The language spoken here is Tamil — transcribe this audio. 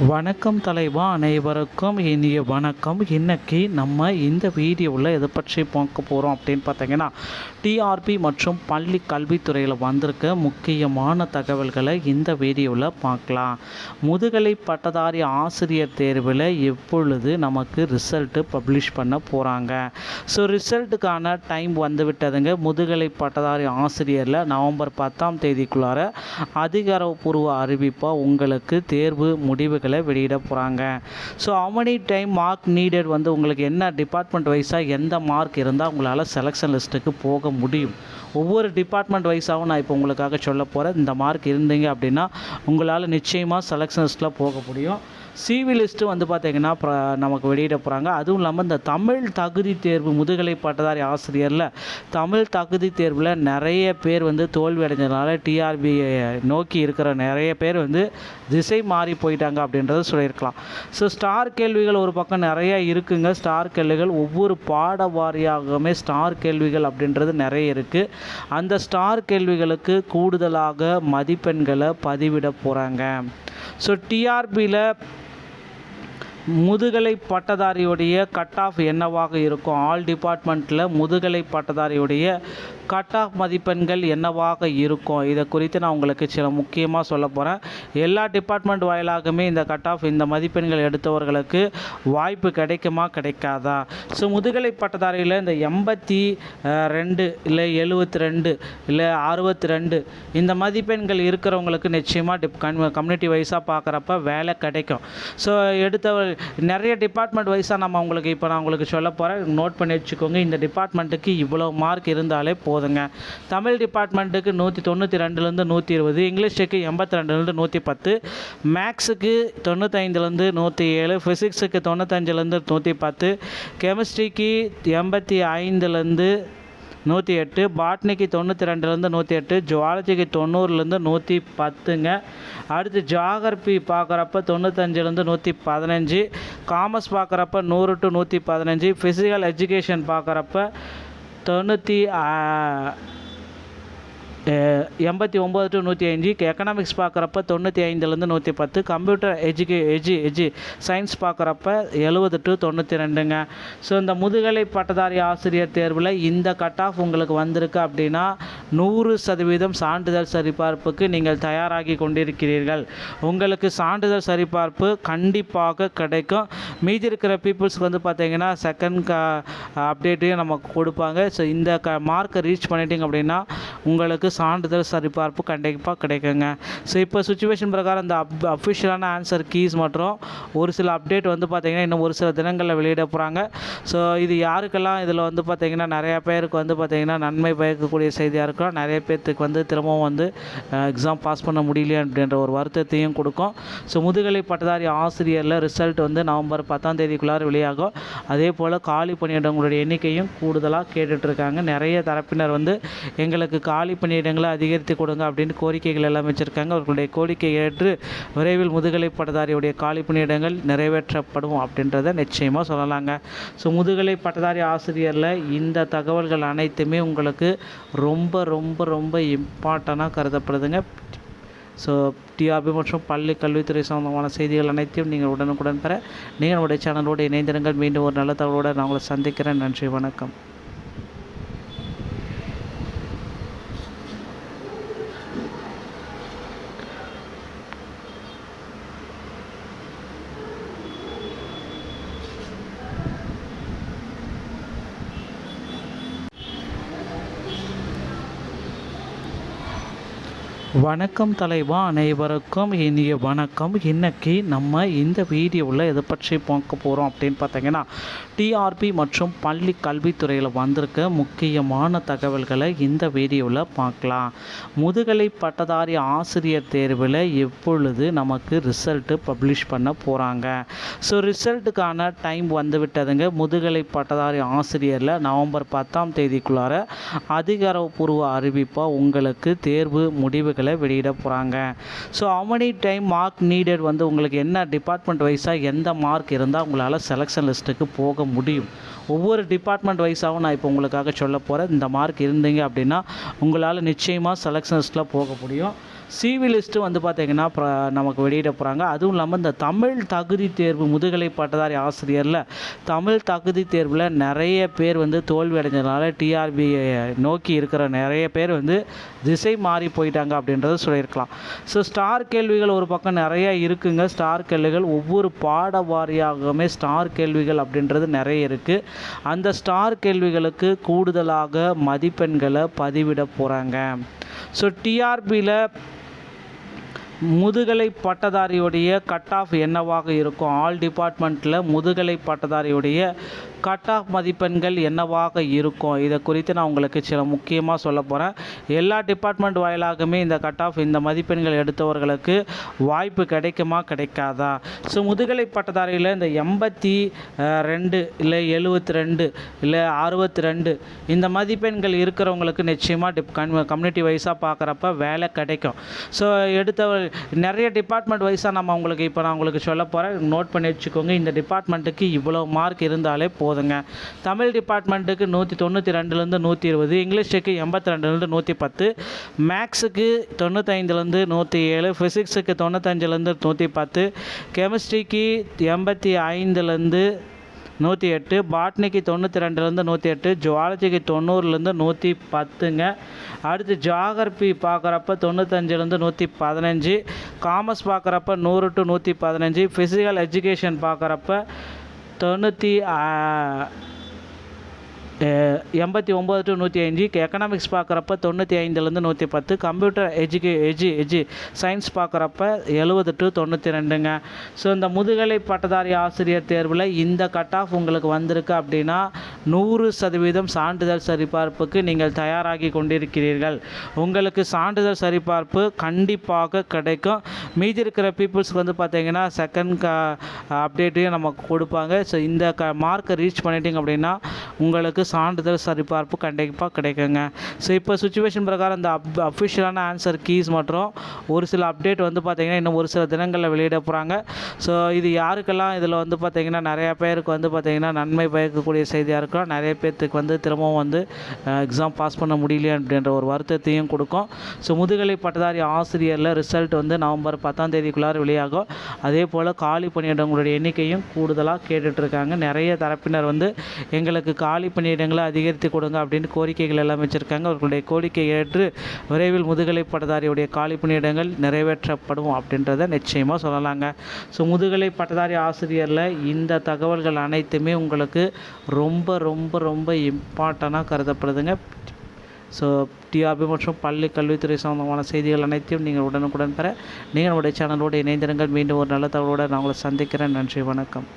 வணக்கம் தலைவா, அனைவருக்கும் இனிய வணக்கம். இன்னைக்கு நம்ம இந்த வீடியோவில் எதை பற்றி பார்க்க போகிறோம் அப்படின்னு பார்த்தீங்கன்னா, டிஆர்பி மற்றும் பள்ளி கல்வித்துறையில் வந்திருக்க முக்கியமான தகவல்களை இந்த வீடியோவில் பார்க்கலாம். முதுகலை பட்டதாரி ஆசிரியர் தேர்வில் எப்பொழுது நமக்கு ரிசல்ட்டு பப்ளிஷ் பண்ண போகிறாங்க? ஸோ ரிசல்ட்டுக்கான டைம் வந்து விட்டதுங்க. முதுகலை பட்டதாரி ஆசிரியரில் நவம்பர் 10ஆம் தேதிக்குள்ளார அதிகாரப்பூர்வ அறிவிப்பாக உங்களுக்கு தேர்வு முடிவுகள் வெளியிட போகிறாங்க. So how time mark needed வந்து உங்களுக்கு என்ன டிபார்ட்மெண்ட் வைஸாக எந்த மார்க் இருந்தால் உங்களால் செலெக்ஷன் லிஸ்ட்டுக்கு போக முடியும். ஒவ்வொரு டிபார்ட்மெண்ட் வைஸாகவும் நான் இப்போ உங்களுக்காக சொல்ல போகிறேன். இந்த மார்க் இருந்தீங்க அப்படின்னா உங்களால் நிச்சயமாக செலெக்ஷன் லிஸ்ட்டில் போக முடியும். சிவி லிஸ்ட்டு வந்து பார்த்திங்கன்னா நமக்கு வெளியிட போகிறாங்க. அதுவும் இல்லாமல் இந்த தமிழ் தகுதி தேர்வு முதுகலை பட்டதாரி ஆசிரியரில் தமிழ் தகுதி தேர்வில் நிறைய பேர் வந்து தோல்வி அடைஞ்சதுனால டிஆர்பி நோக்கி இருக்கிற நிறைய பேர் வந்து திசை மாறி போயிட்டாங்க அப்படின்றத சொல்லியிருக்கலாம். ஸோ ஸ்டார் கேள்விகள் ஒரு பக்கம் நிறைய இருக்குங்க. ஸ்டார் கேள்விகள் ஒவ்வொரு பாட வாரியாகவுமே ஸ்டார் கேள்விகள் அப்படின்றது நிறைய இருக்குது. அந்த ஸ்டார் கேள்விகளுக்கு கூடுதலாக மதிப்பெண்களை பதிவிட போகிறாங்க. ஸோ டிஆர்பியில் முதுகலை பட்டதாரியுடைய கட் ஆஃப் என்னவாக இருக்கும்? ஆல் டிபார்ட்மெண்ட்டில் முதுகலை பட்டதாரியுடைய கட் ஆஃப் மதிப்பெண்கள் என்னவாக இருக்கும்? இதை குறித்து நான் உங்களுக்கு சில முக்கியமாக சொல்ல போகிறேன். எல்லா டிபார்ட்மெண்ட் வாயிலாகவே இந்த கட் ஆஃப் இந்த மதிப்பெண்கள் எடுத்தவர்களுக்கு வாய்ப்பு கிடைக்குமா கிடைக்காதா? ஸோ முதுகலை பட்டதாரியில் இந்த 82 இல்லை 72 இல்லை 62 இந்த மதிப்பெண்கள் இருக்கிறவங்களுக்கு நிச்சயமாக கம்யூனிட்டி வைஸாக பார்க்குறப்ப வேலை கிடைக்கும். ஸோ எடுத்தவர் நிறைய டிபார்ட்மெண்ட் வைஸாக நான் உங்களுக்கு சொல்ல போகிறேன். நோட் பண்ணி வச்சுக்கோங்க. இந்த டிபார்ட்மெண்ட்டுக்கு இவ்வளோ மார்க் இருந்தாலே போதுங்க. தமிழ் டிபார்ட்மெண்ட்டுக்கு 192லேருந்து 120, இங்கிலீஷுக்கு 82லேருந்து 110, மேக்ஸுக்கு 95லேருந்து 107, ஃபிசிக்ஸுக்கு 95லேருந்து 110, கெமிஸ்ட்ரிக்கு 85லேருந்து 108, பாட்னிக்கு 92லேருந்து 108, ஜுவாலஜிக்கு 90லேருந்து 110ங்க. அடுத்து ஜியாகிரபி பார்க்குறப்ப 95லேருந்து 115, காமர்ஸ் பார்க்குறப்ப 100 to 115, ஃபிசிக்கல் எஜுகேஷன் பார்க்குறப்ப 89 to 105, எக்கனாமிக்ஸ் பார்க்குறப்ப 95லேருந்து 110, கம்ப்யூட்டர் சயின்ஸ் பார்க்குறப்ப 70 to 92ங்க. ஸோ இந்த முதுகலை பட்டதாரி ஆசிரியர் தேர்வில் இந்த கட் ஆஃப் உங்களுக்கு வந்திருக்கு அப்படின்னா 100% சான்றிதழ் சரிபார்ப்புக்கு நீங்கள் தயாராகி கொண்டிருக்கிறீர்கள். உங்களுக்கு சான்றிதழ் சரிபார்ப்பு கண்டிப்பாக கிடைக்கும். மீதி இருக்கிற பீப்புள்ஸ்க்கு வந்து பார்த்திங்கன்னா செகண்ட் அப்டேட்டையும் நமக்கு கொடுப்பாங்க. ஸோ இந்த மார்க்கை ரீச் பண்ணிட்டீங்க அப்படின்னா உங்களுக்கு சான்றிதழ் சரிபார்ப்பு கண்டிப்பாக கிடைக்குங்க. ஸோ இப்போ சுச்சுவேஷன் பிரகாரம் இந்த அஃபிஷியலான ஆன்சர் கீஸ் மற்றும் ஒரு சில அப்டேட் வந்து பார்த்திங்கன்னா இன்னும் ஒரு சில தினங்களில் வெளியிட போகிறாங்க. ஸோ இது யாருக்கெல்லாம் இதில் வந்து பார்த்திங்கன்னா நிறையா பேருக்கு வந்து பார்த்திங்கன்னா நன்மை பயக்கக்கூடிய செய்தியாக இருக்கும். நிறைய பேர்த்துக்கு வந்து திரும்பவும் வந்து எக்ஸாம் பாஸ் பண்ண முடியலையே அப்படின்ற ஒரு வருத்தத்தையும் கொடுக்கும். ஸோ முதுகலை பட்டதாரி ஆசிரியரில் ரிசல்ட் வந்து நவம்பர் 10ஆம் தேதிக்குள்ளார வெளியாகும். அதே போல் காலி பணியிடங்களுடைய எண்ணிக்கையும் கூடுதலாக கேட்டுட்ருக்காங்க. நிறைய தரப்பினர் வந்து எங்களுக்கு காலி பணியிடங்களை அதிகரித்து கொடுங்க அப்படின்னு கோரிக்கைகள் எல்லாம் வச்சுருக்காங்க. அவர்களுடைய கோரிக்கை ஏற்று விரைவில் முதுகலை பட்டதாரியுடைய காலி பணியிடங்கள் நிறைவேற்றப்படும் அப்படின்றத நிச்சயமாக சொல்லலாங்க. ஸோ முதுகலை பட்டதாரி ஆசிரியரில் இந்த தகவல்கள் அனைத்துமே உங்களுக்கு ரொம்ப ரொம்ப ரொம்ப இம்பார்ட்டண்ட்டாக கருதப்படுதுங்க. ஸோ டிஆர்பி மற்றும் பள்ளி கல்வித்துறை சம்பந்தமான செய்திகள் அனைத்தையும் நீங்கள் உடனுக்குடன் பெற நீங்கள் நம்முடைய சேனலோடு இணைந்திருங்கள். மீண்டும் ஒரு நல்ல தகவலோடு நான் உங்களை சந்திக்கிறேன். நன்றி, வணக்கம். வணக்கம் தலைவா, அனைவருக்கும் இனிய வணக்கம். இன்னைக்கு நம்ம இந்த வீடியோவில் எதை பற்றி பார்க்க போகிறோம் அப்படின்னு பார்த்தீங்கன்னா, டிஆர்பி மற்றும் பள்ளி கல்வித்துறையில் வந்திருக்க முக்கியமான தகவல்களை இந்த வீடியோவில் பார்க்கலாம். முதுகலை பட்டதாரி ஆசிரியர் தேர்வில் எப்பொழுது நமக்கு ரிசல்ட்டு பப்ளிஷ் பண்ண போகிறாங்க? ஸோ ரிசல்ட்டுக்கான டைம் வந்து விட்டதுங்க. முதுகலை பட்டதாரி ஆசிரியரில் நவம்பர் 10ஆம் தேதிக்குள்ளார அதிகாரப்பூர்வ அறிவிப்பாக உங்களுக்கு தேர்வு முடிவுகள் வெளியிட போகிறாங்க. So how time mark needed வந்து உங்களுக்கு என்ன டிபார்ட்மெண்ட் வைஸாக எந்த மார்க் இருந்தால் உங்களால் செலெக்ஷன் லிஸ்ட்டுக்கு போக முடியும். ஒவ்வொரு டிபார்ட்மெண்ட் வைஸாகவும் நான் இப்போ உங்களுக்காக சொல்ல போகிறேன். இந்த மார்க் இருந்தீங்க அப்படின்னா உங்களால் நிச்சயமாக செலெக்ஷன் லிஸ்ட்டில் போக முடியும். சிவி லிஸ்ட்டு வந்து பார்த்திங்கன்னா நமக்கு வெளியிட போகிறாங்க. அதுவும் இல்லாமல் இந்த தமிழ் தகுதி தேர்வு முதுகலை பட்டதாரி ஆசிரியரில் தமிழ் தகுதி தேர்வில் நிறைய பேர் வந்து தோல்வி அடைஞ்சதுனால டிஆர்பி நோக்கி இருக்கிற நிறைய பேர் வந்து திசை மாறி போயிட்டாங்க அப்படின்றத சொல்லியிருக்கலாம். ஸோ ஸ்டார் கேள்விகள் ஒரு பக்கம் நிறைய இருக்குங்க. ஸ்டார் கேள்விகள் ஒவ்வொரு பாட வாரியாகவுமே ஸ்டார் கேள்விகள் அப்படின்றது நிறைய இருக்குது. அந்த ஸ்டார் கேள்விகளுக்கு கூடுதலாக மதிப்பெண்களை பதிவிட போகிறாங்க. ஸோ டிஆர்பியில் முதுகலை பட்டதாரியுடைய கட் ஆஃப் என்னவாக இருக்கும், ஆல் டிபார்ட்மெண்ட்டில் முதுகலை பட்டதாரியுடைய கட் ஆஃப் மதிப்பெண்கள் என்னவாக இருக்கும், இதை குறித்து நான் உங்களுக்கு சில முக்கியமாக சொல்ல போகிறேன். எல்லா டிபார்ட்மெண்ட் வாயிலாகவே இந்த கட் ஆஃப் இந்த மதிப்பெண்கள் எடுத்தவர்களுக்கு வாய்ப்பு கிடைக்குமா கிடைக்காதா? ஸோ முதுகலை பட்டதாரியில் இந்த 82 இல்லை 72 இல்லை 62 இந்த மதிப்பெண்கள் இருக்கிறவங்களுக்கு நிச்சயமாக கம்யூனிட்டி வைஸாக பார்க்குறப்ப வேலை கிடைக்கும். ஸோ எடுத்தவர் நிறைய டிபார்ட்மெண்ட் வைஸாக நான் உங்களுக்கு சொல்ல போகிறேன். நோட் பண்ணி வச்சுக்கோங்க. இந்த டிபார்ட்மெண்ட்டுக்கு இவ்வளோ மார்க் இருந்தாலே போதுங்க. தமிழ் டிபார்ட்மெண்ட்டுக்கு 192லேருந்து 120, இங்கிலீஷுக்கு 82லேருந்து 110, மேக்ஸுக்கு 95லேருந்து 107, ஃபிசிக்ஸுக்கு 95லேருந்து 110, கெமிஸ்ட்ரிக்கு 85லேருந்து 108, பாட்னிக்கு 92லேருந்து 108, ஜுவாலஜிக்கு 90லேருந்து 110ங்க. அடுத்து ஜியாகிரபி பார்க்குறப்ப 95லேருந்து 115, காமர்ஸ் பார்க்குறப்ப 100 to 115, ஃபிசிக்கல் எஜுகேஷன் பார்க்குறப்ப 89 to 105, எக்கனாமிக்ஸ் பார்க்குறப்ப 95லேருந்து 110, கம்ப்யூட்டர் சயின்ஸ் பார்க்குறப்ப 70 to 92ங்க. ஸோ இந்த முதுகலை பட்டதாரி ஆசிரியர் தேர்வில் இந்த கட் ஆஃப் உங்களுக்கு வந்திருக்கு அப்படின்னா 100% சான்றிதழ் சரிபார்ப்புக்கு நீங்கள் தயாராகி கொண்டிருக்கிறீர்கள். உங்களுக்கு சான்றிதழ் சரிபார்ப்பு கண்டிப்பாக கிடைக்கும். மீதி இருக்கிற பீப்புள்ஸ்க்கு வந்து பார்த்திங்கன்னா செகண்ட் அப்டேட்டையும் நமக்கு கொடுப்பாங்க. ஸோ இந்த மார்க்கை ரீச் பண்ணிட்டீங்க அப்படின்னா உங்களுக்கு சான்றிதழ் சரிபார்ப்பு கண்டிப்பாக கிடைக்குங்க. ஸோ இப்போ சுச்சுவேஷன் பிரகாரம் இந்த அஃபிஷியலான ஆன்சர் கீஸ் மற்றும் ஒரு சில அப்டேட் வந்து பார்த்திங்கன்னா இன்னும் ஒரு சில தினங்களில் வெளியிட போகிறாங்க. ஸோ இது யாருக்கெல்லாம் இதில் வந்து பார்த்திங்கன்னா நிறையா பேருக்கு வந்து பார்த்திங்கன்னா நன்மை பயக்கக்கூடிய செய்தியாக இருக்கலாம். நிறைய பேர்த்துக்கு வந்து திரும்பவும் வந்து எக்ஸாம் பாஸ் பண்ண முடியலையே அப்படின்ற ஒரு வருத்தத்தையும் கொடுக்கும். ஸோ முதுகலை பட்டதாரி ஆசிரியரில் ரிசல்ட் வந்து நவம்பர் 10ஆம் தேதிக்குள்ளார வெளியாகும். அதே போல் காலி பணியிடங்களுடைய எண்ணிக்கையும் கூடுதலாக கேட்டுட்ருக்காங்க. நிறைய தரப்பினர் வந்து எங்களுக்கு காலி பணியிடங்களை அதிகரித்து கொடுங்க அப்படின்னு கோரிக்கைகள் எல்லாம் வச்சுருக்காங்க. அவர்களுடைய கோரிக்கை ஏற்று விரைவில் முதுகலை பட்டதாரியுடைய காலி பணியிடங்கள் நிறைவேற்றப்படும் அப்படின்றத நிச்சயமாக சொல்லலாங்க. ஸோ முதுகலை பட்டதாரி ஆசிரியரில் இந்த தகவல்கள் அனைத்துமே உங்களுக்கு ரொம்ப ரொம்ப ரொம்ப இம்பார்ட்டண்ட்டாக கருதப்படுதுங்க. ஸோ டிஆர்பி மற்றும் பள்ளி கல்வித்துறை சம்பந்தமான செய்திகள் அனைத்தையும் நீங்கள் உடனுக்குடன் பெற நீங்கள் நம்முடைய சேனலோடு இணைந்திருங்கள். மீண்டும் ஒரு நல்ல தகவலோடு நான் உங்களை சந்திக்கிறேன். நன்றி, வணக்கம்.